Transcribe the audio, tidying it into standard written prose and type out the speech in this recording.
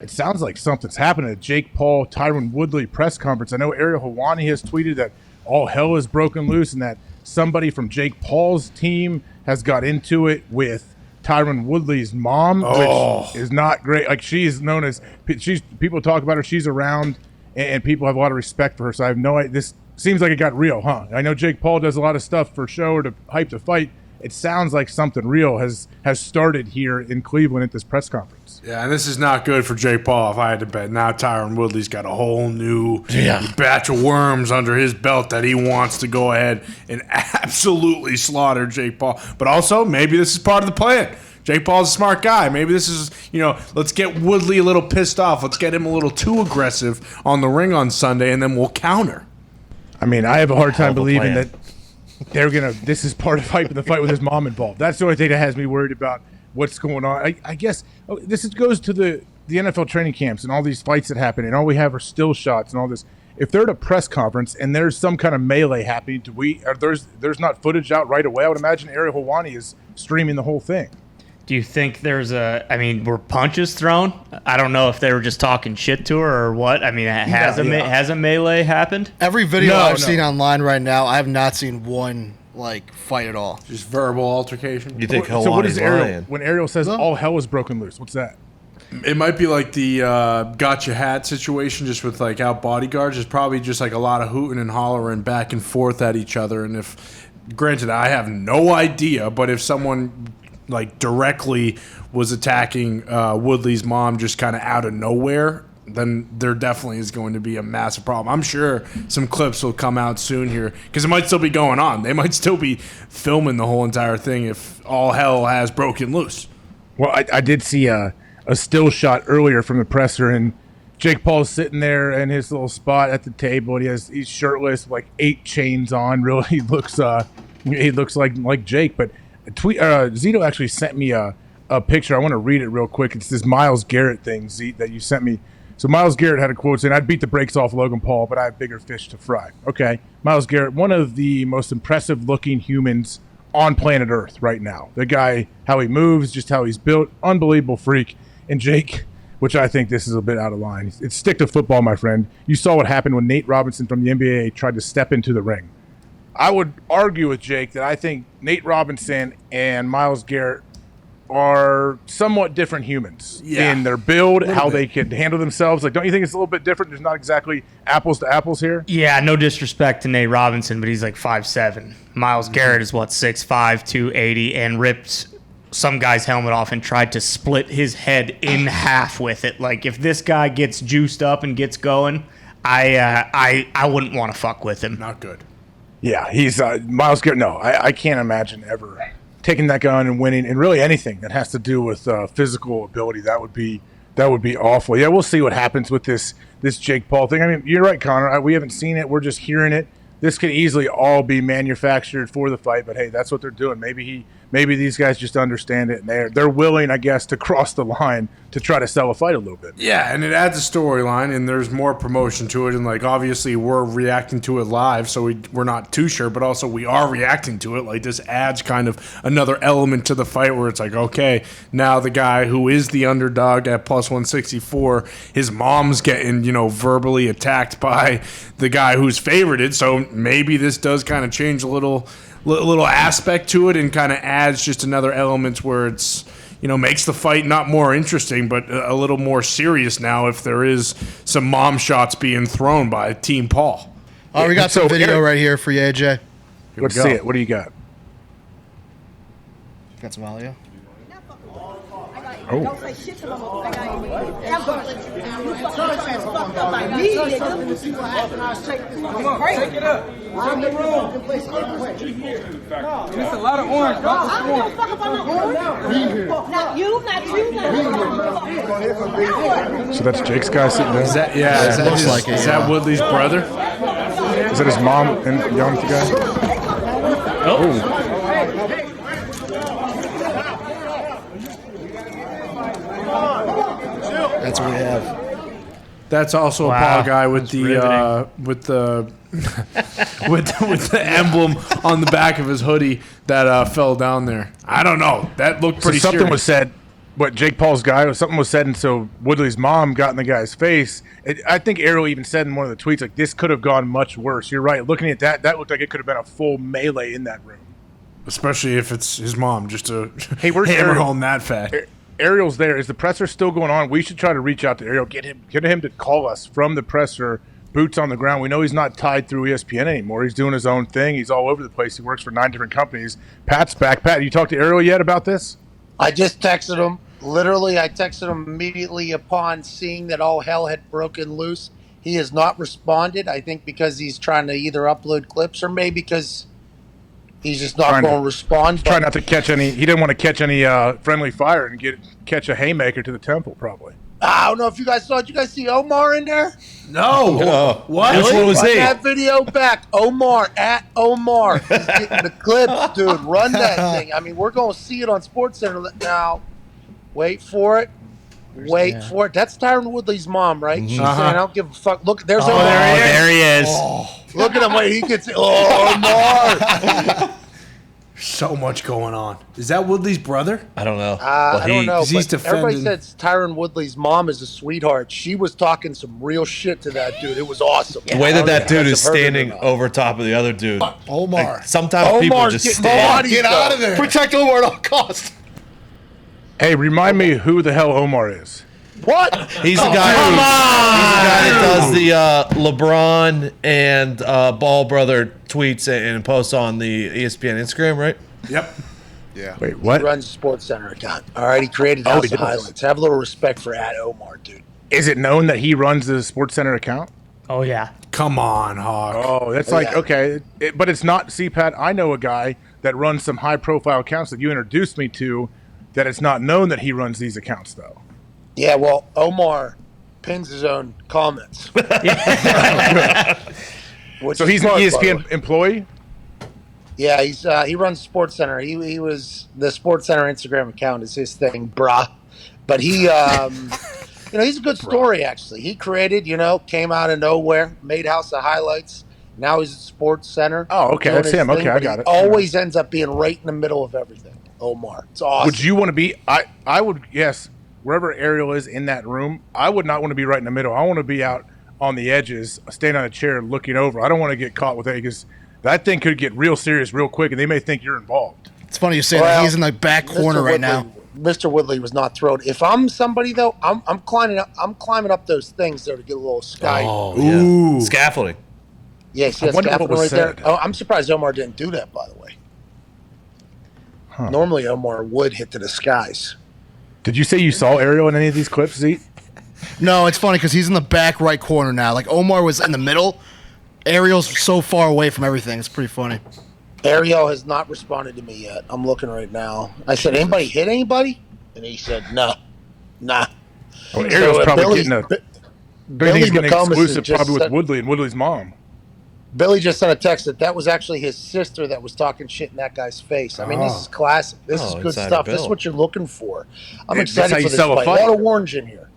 It sounds like something's happening at Jake Paul, Tyron Woodley press conference. I know Ariel Helwani has tweeted that all hell is broken loose and that somebody from Jake Paul's team has got into it with Tyron Woodley's mom, which is not great. Like, she's known as people talk about her. She's around, and people have a lot of respect for her. So I have no idea. This seems like it got real, huh? I know Jake Paul does a lot of stuff for show or to hype the fight. It sounds like something real has started here in Cleveland at this press conference. Yeah, and this is not good for Jake Paul if I had to bet. Now Tyron Woodley's got a whole new batch of worms under his belt that he wants to go ahead and absolutely slaughter Jake Paul. But also, maybe this is part of the plan. Jake Paul's a smart guy. Maybe this is, let's get Woodley a little pissed off. Let's get him a little too aggressive on the ring on Sunday, and then we'll counter. I mean, I have a hard time believing that this is part of hyping the fight with his mom involved. That's the only thing that has me worried about what's going on. I guess this goes to the NFL training camps and all these fights that happen, and all we have are still shots and all this. If they're at a press conference and there's some kind of melee happening, there's not footage out right away? I would imagine Ariel Helwani is streaming the whole thing. Do you think were punches thrown? I don't know if they were just talking shit to her or what. I mean, has a melee happened? Every video I've seen online right now, I have not seen one fight at all. Just verbal altercation. You think Helwani's so what is Ariel, lying? when Ariel says all hell is broken loose? What's that? It might be like the gotcha hat situation, just with out bodyguards. There's probably just a lot of hooting and hollering back and forth at each other. And granted, I have no idea, but if someone directly was attacking Woodley's mom just kind of out of nowhere, then there definitely is going to be a massive problem. I'm sure some clips will come out soon here because it might still be going on. They might still be filming the whole entire thing if all hell has broken loose. Well, I did see a still shot earlier from the presser, and Jake Paul's sitting there in his little spot at the table, and he's shirtless, 8 chains on. Really, he looks like Jake, but Zito actually sent me a picture. I want to read it real quick. It's this Myles Garrett thing, Zito, that you sent me. So Myles Garrett had a quote saying, "I'd beat the brakes off Logan Paul, but I have bigger fish to fry." Okay, Myles Garrett, one of the most impressive-looking humans on planet Earth right now. The guy, how he moves, just how he's built, unbelievable freak. And Jake, which I think this is a bit out of line. It's stick to football, my friend. You saw what happened when Nate Robinson from the NBA tried to step into the ring. I would argue with Jake that I think Nate Robinson and Myles Garrett are somewhat different humans in their build, how they can handle themselves. Don't you think it's a little bit different? There's not exactly apples to apples here. Yeah, no disrespect to Nate Robinson, but he's 5'7". Myles Garrett is 6'5", 280, and ripped some guy's helmet off and tried to split his head in half with it. If this guy gets juiced up and gets going, I wouldn't want to fuck with him. Not good. Yeah, he's Myles Garrett. No, I can't imagine ever taking that gun and winning, and really anything that has to do with physical ability. That would be awful. Yeah, we'll see what happens with this Jake Paul thing. I mean, you're right, Connor. We haven't seen it. We're just hearing it. This could easily all be manufactured for the fight, but hey, that's what they're doing. Maybe these guys just understand it, and they're willing, I guess, to cross the line to try to sell a fight a little bit. Yeah, and it adds a storyline, and there's more promotion to it, and obviously we're reacting to it live, so we're not too sure, but also we are reacting to it. This adds kind of another element to the fight where it's okay, now the guy who is the underdog at plus 164, his mom's getting verbally attacked by the guy who's favorited, so maybe this does kind of change a little aspect to it and kind of adds just another element where it's makes the fight not more interesting but a little more serious now if there is some mom shots being thrown by Team Paul. We got some video right here for you, AJ. Let's see it. What do you got? Got some audio? Oh. Don't say shit to my motherfucker. I ain't you fucked up by me, nigga. Take it up. I'm the room. There's a lot of orange. I don't give a fuck about no orange. Not you, not you. So that's Jake's guy sitting there? Is that is that Woodley's brother? Is that his mom and young guy? Oh. That's what we have. That's also a Paul guy with the with the emblem on the back of his hoodie that fell down there. I don't know. That looked pretty. Something serious. was said. what Jake Paul's guy, something was said, and so Woodley's mom got in the guy's face. I think Ariel even said in one of the tweets, like, this could have gone much worse. You're right. Looking at that looked like it could have been a full melee in that room. Especially if it's his mom, just to Hey, where's hammer Ariel? home that fact. Ariel's there. Is the presser still going on? We should try to reach out to Ariel, get him to call us from the presser, boots on the ground. We know he's not tied through ESPN anymore. He's doing his own thing. He's all over the place. He works for 9 different companies. Pat's back. Pat, you talked to Ariel yet about this? I just texted him. Literally, I texted him immediately upon seeing that all hell had broken loose. He has not responded. I think because he's trying to either upload clips or maybe because he's just not going to respond. Try not to catch any. He didn't want to catch any friendly fire and catch a haymaker to the temple, probably. I don't know if you guys saw it. Did you guys see Omar in there? No. What? Which one was Run he? that video back. Omar, at Omar. He's getting the clips, dude. Run that thing. I mean, we're going to see it on SportsCenter now. Wait for it. Wait for it. That's Tyron Woodley's mom, right? She's saying, I don't give a fuck. Look, there's Omar. There he is. Look at him. Wait, he gets it. Oh, Omar. So much going on. Is that Woodley's brother? I don't know. I don't know. he's But everybody defending- says Tyron Woodley's mom is a sweetheart. She was talking some real shit to that dude. It was awesome. The way that dude is I've heard it or standing not. over top of the other dude. Omar. Like, sometimes people Omar's just getting stand. bodied, Get out of there. Protect Omar at all costs. Hey, remind me who the hell Omar is. What? He's the guy. He's the guy that does the LeBron and Ball brother tweets and posts on the ESPN Instagram, right? Yep. Wait, He what? runs a Sports Center account. All right, he created Oh, House he of does. Highlights. Have a little respect for at Omar, dude. Is it known that he runs the SportsCenter account? Oh yeah. Come on, Hawk. Oh, that's okay. But it's not. See, Pat, I know a guy that runs some high-profile accounts that you introduced me to. That it's not known that he runs these accounts, though. Yeah, well, Omar pins his own comments. Which So is he's an smart, by the way. ESPN employee. Yeah, he runs Sports Center. He was the Sports Center Instagram account is his thing, brah. But he, he's a good story actually. He created, came out of nowhere, made House of Highlights. Now he's at Sports Center. Oh, okay, doing that's his him. thing, Okay, I but got he it. always ends up being right in the middle of everything. Omar, it's awesome. Would you want to be? I would. Yes, wherever Ariel is in that room, I would not want to be right in the middle. I want to be out on the edges, standing on a chair, looking over. I don't want to get caught with it because that thing could get real serious real quick, and they may think you're involved. It's funny you say that. Well, He's in the back corner right now. Mr. Woodley was not thrilled. If I'm somebody though, I'm climbing up. I'm climbing up those things there to get a little sky. Oh, Ooh. yeah. Scaffolding. Yeah, see I that wonder what scaffolding was right there. said. Oh, I'm surprised Omar didn't do that. By the way, normally Omar would hit to the skies. Did you say you saw Ariel in any of these clips, Zeke? No, it's funny because he's in the back right corner now. Like Omar was in the middle. Ariel's so far away from everything. It's pretty funny. Ariel has not responded to me yet. I'm looking right now. I said, anybody hit anybody? And he said, no, nah. Well, Ariel's probably getting a. Billy Don't you think he's getting McComas exclusive just probably with said- Woodley and Woodley's mom? Billy just sent a text that was actually his sister that was talking shit in that guy's face. I mean, this is classic. This is good Insider stuff. This is Bill. what you're looking for. I'm That's excited how for you this sell a fight. fight. A lot of orange in here.